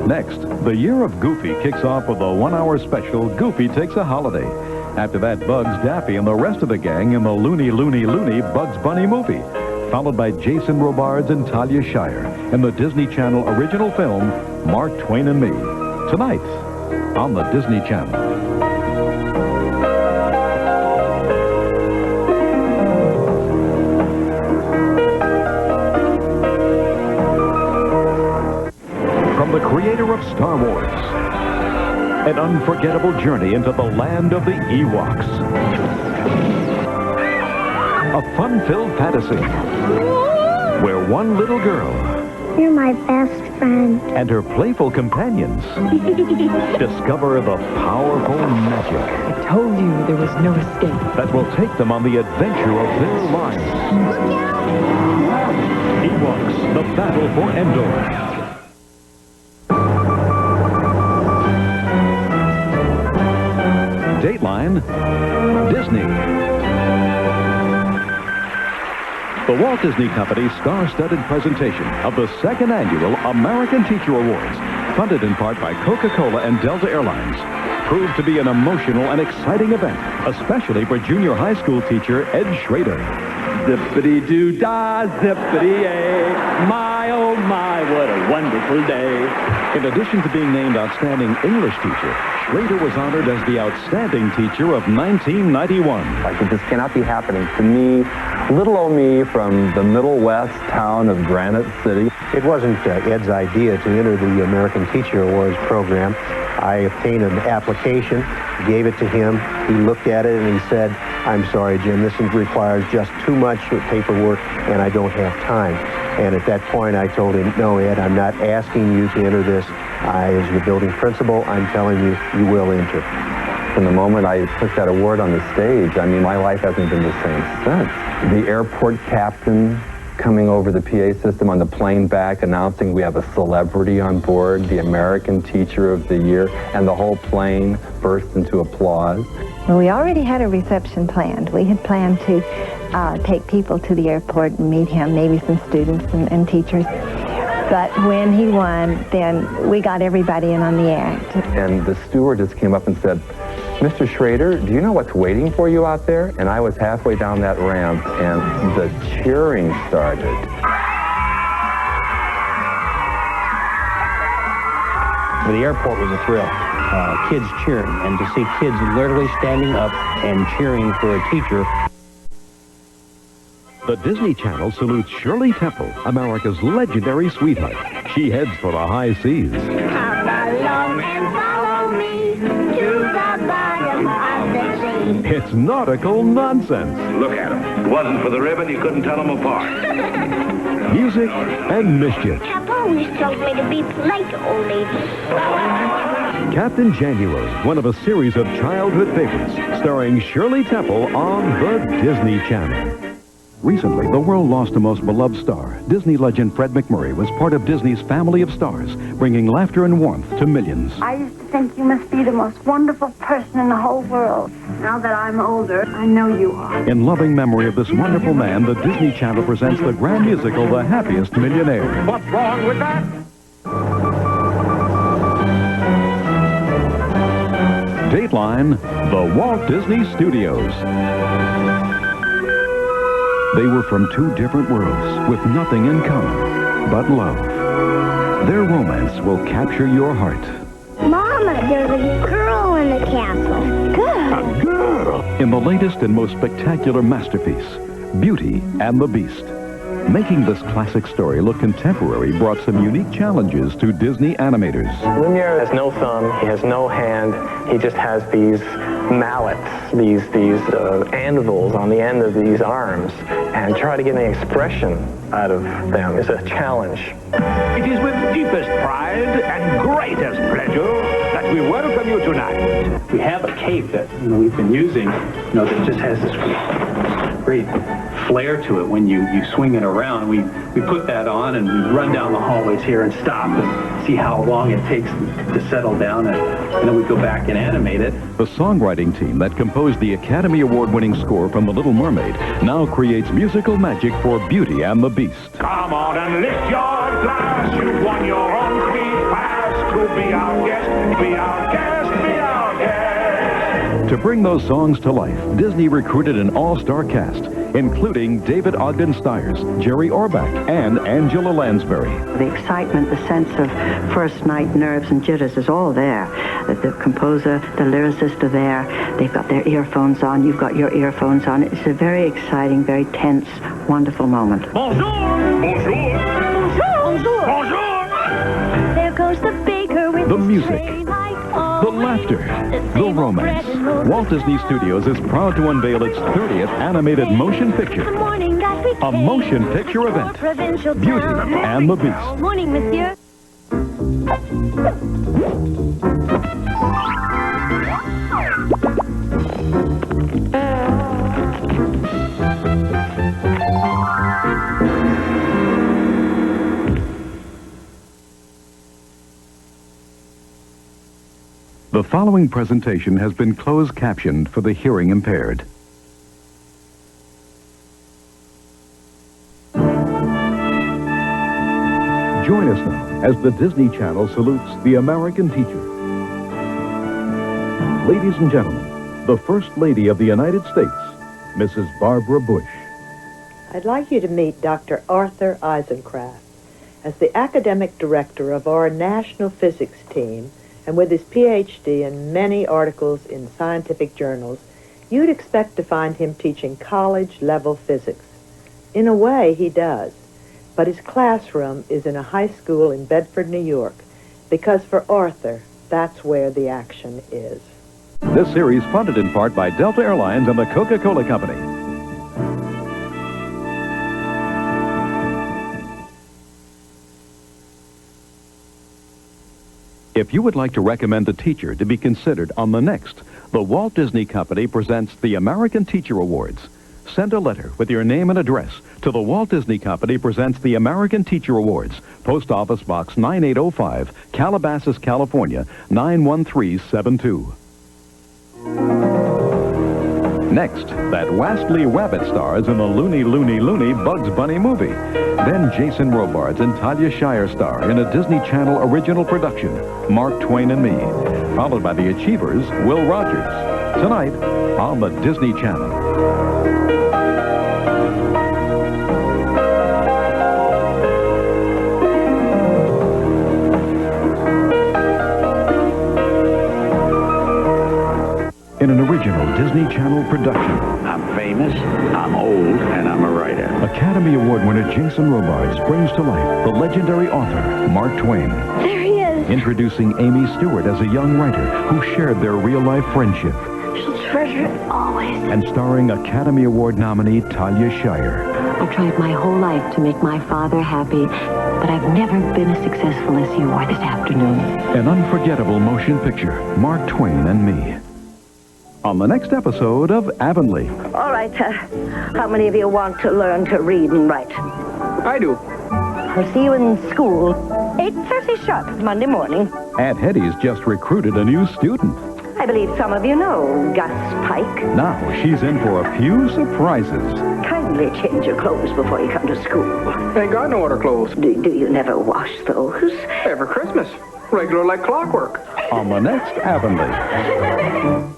Next, the year of Goofy kicks off with a one-hour special, Goofy Takes a Holiday. After that, Bugs, Daffy, and the rest of the gang in the Looney, Looney, Looney Bugs Bunny movie, followed by Jason Robards and Talia Shire in the Disney Channel original film, Mark Twain and Me, tonight on the Disney Channel. The creator of Star Wars. An unforgettable journey into the land of the Ewoks. A fun-filled fantasy where one little girl... You're my best friend. ...and her playful companions discover the powerful magic. I told you there was no escape. ...that will take them on the adventure of their lives. Ewoks, the battle for Endor. Dateline, Disney. The Walt Disney Company's star-studded presentation of the second annual American Teacher Awards, funded in part by Coca-Cola and Delta Airlines, proved to be an emotional and exciting event, especially for junior high school teacher Ed Schrader. Zippity-doo-dah, zippity-yay, my oh my, what a wonderful day. In addition to being named Outstanding English Teacher, Schrader was honored as the Outstanding Teacher of 1991. I said, this cannot be happening to me, little old me from the Middle West town of Granite City. It wasn't Ed's idea to enter the American Teacher Awards program. I obtained an application, gave it to him. He looked at it and he said, I'm sorry, Jim, this requires just too much paperwork and I don't have time. And at that point, I told him, no, Ed, I'm not asking you to enter this. As your building principal, I'm telling you, you will enter. From the moment I took that award on the stage, I mean, my life hasn't been the same since. The airport captain coming over the PA system on the plane back, announcing we have a celebrity on board, the American Teacher of the Year, and the whole plane burst into applause. Well, we already had a reception planned. We had planned to take people to the airport and meet him, maybe some students and teachers. But when he won, then we got everybody in on the act. And the stewardess came up and said, Mr. Schrader, do you know what's waiting for you out there? And I was halfway down that ramp, and the cheering started. The airport was a thrill. Kids cheering, and to see kids literally standing up and cheering for a teacher. The Disney Channel salutes Shirley Temple, America's legendary sweetheart. She heads for the high seas. Come along and follow me to the bottom of the sea. It's nautical nonsense. Look at him. If it wasn't for the ribbon, you couldn't tell them apart. Music and mischief. Papa always told me to be polite to old ladies. Captain January, one of a series of childhood favorites, starring Shirley Temple on the Disney Channel. Recently, the world lost a most beloved star. Disney legend Fred MacMurray was part of Disney's family of stars, bringing laughter and warmth to millions. I used to think you must be the most wonderful person in the whole world. Now that I'm older, I know you are. In loving memory of this wonderful man, the Disney Channel presents the grand musical, The Happiest Millionaire. What's wrong with that? Dateline, the Walt Disney Studios. They were from two different worlds with nothing in common but love. Their romance will capture your heart. Mama, there's a girl in the castle. Good. A girl! In the latest and most spectacular masterpiece, Beauty and the Beast. Making this classic story look contemporary brought some unique challenges to Disney animators. Lumiere has no thumb, he has no hand, he just has these mallets, these anvils on the end of these arms, and try to get any expression out of them is a challenge. It is with deepest pride and greatest pleasure that we welcome you tonight. We have a cape that we've been using, that just has this great flair to it when you swing it around. We put that on and we run down the hallways here and stop and see how long it takes to settle down, and then we go back and animate it. The songwriting team that composed the Academy Award-winning score from The Little Mermaid now creates musical magic for Beauty and the Beast. Come on and lift your glass. You've won your own free pass to bring those songs to life, Disney recruited an all-star cast, including David Ogden Stiers, Jerry Orbach, and Angela Lansbury. The excitement, the sense of first night nerves and jitters is all there. The composer, the lyricist are there. They've got their earphones on. You've got your earphones on. It's a very exciting, very tense, wonderful moment. Bonjour! Bonjour! Bonjour! Bonjour! There goes the baker with The his music, tray like the laughter, the romance. Walt Disney Studios is proud to unveil its 30th animated motion picture. A motion picture event. Beauty and the Beast. Morning, monsieur. The following presentation has been closed captioned for the hearing impaired. Join us now as the Disney Channel salutes the American teacher. Ladies and gentlemen, the First Lady of the United States, Mrs. Barbara Bush. I'd like you to meet Dr. Arthur Eisencraft. As the academic director of our national physics team, and with his PhD and many articles in scientific journals, you'd expect to find him teaching college-level physics. In a way, he does. But his classroom is in a high school in Bedford, New York, because for Arthur, that's where the action is. This series funded in part by Delta Airlines and the Coca-Cola Company. If you would like to recommend a teacher to be considered on the next, the Walt Disney Company presents the American Teacher Awards. Send a letter with your name and address to the Walt Disney Company presents the American Teacher Awards, Post Office Box 9805, Calabasas, California, 91372. Next, that Wastly Wabbit stars in the Looney, Looney, Looney Bugs Bunny movie. Then Jason Robards and Talia Shire star in a Disney Channel original production, Mark Twain and Me, followed by the Achievers, Will Rogers. Tonight on the Disney Channel. In an original Disney Channel production. I'm famous, I'm old, and I'm a writer. Academy Award winner Jason Robards brings to life the legendary author, Mark Twain. There he is. Introducing Amy Stewart as a young writer who shared their real-life friendship. She'll treasure it always. And starring Academy Award nominee Talia Shire. I tried my whole life to make my father happy, but I've never been as successful as you are this afternoon. An unforgettable motion picture, Mark Twain and Me. On the next episode of Avonlea. All right, how many of you want to learn to read and write? I do. I'll see you in school. 8:30 sharp, Monday morning. Aunt Hetty's just recruited a new student. I believe some of you know Gus Pike. Now she's in for a few surprises. Kindly change your clothes before you come to school. Ain't got no other clothes. Do you never wash those? Every Christmas. Regular like clockwork. On the next Avonlea.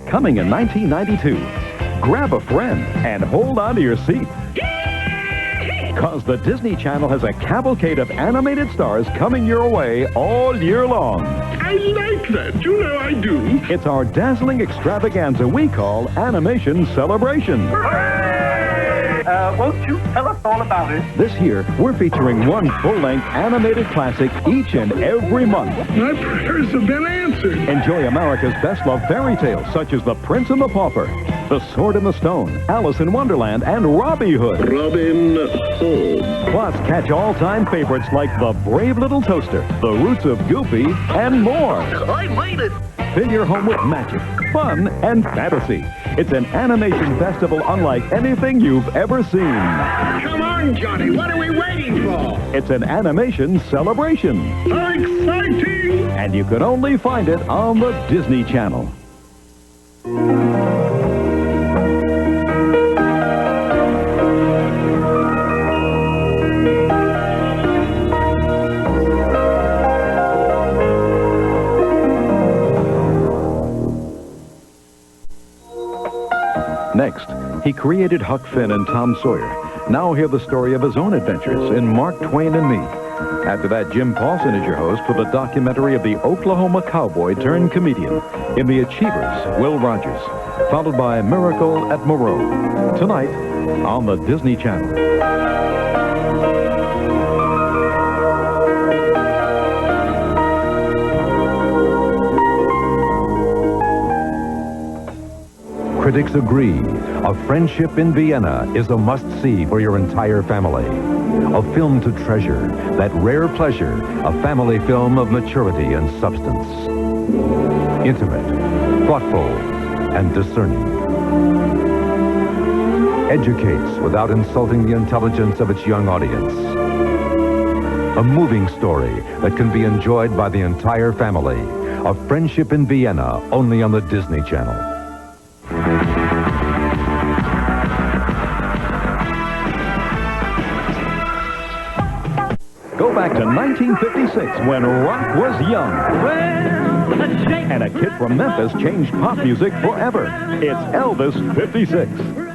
Coming in 1992, grab a friend and hold on to your seat. Because the Disney Channel has a cavalcade of animated stars coming your way all year long. I like that. You know I do. It's our dazzling extravaganza we call Animation Celebration. Won't you tell us all about it? This year, we're featuring one full-length animated classic each and every month. My prayers have been answered. Enjoy America's best-loved fairy tales such as The Prince and the Pauper, The Sword and the Stone, Alice in Wonderland, and Robin Hood. Robin Hood. Plus, catch all-time favorites like The Brave Little Toaster, The Roots of Goofy, and more. I made it. Fill your home with magic, fun, and fantasy. It's an animation festival unlike anything you've ever seen. Come on, Johnny. What are we waiting for? It's an animation celebration. How exciting! And you can only find it on the Disney Channel. Next, he created Huck Finn and Tom Sawyer. Now hear the story of his own adventures in Mark Twain and Me. After that, Jim Paulson is your host for the documentary of the Oklahoma cowboy turned comedian in The Achievers, Will Rogers, followed by Miracle at Moreau. Tonight on the Disney Channel. Critics agree, A Friendship in Vienna is a must-see for your entire family. A film to treasure, that rare pleasure, a family film of maturity and substance. Intimate, thoughtful, and discerning. Educates without insulting the intelligence of its young audience. A moving story that can be enjoyed by the entire family. A Friendship in Vienna, only on the Disney Channel. Go back to 1956 when rock was young. And a kid from Memphis changed pop music forever. It's Elvis 56.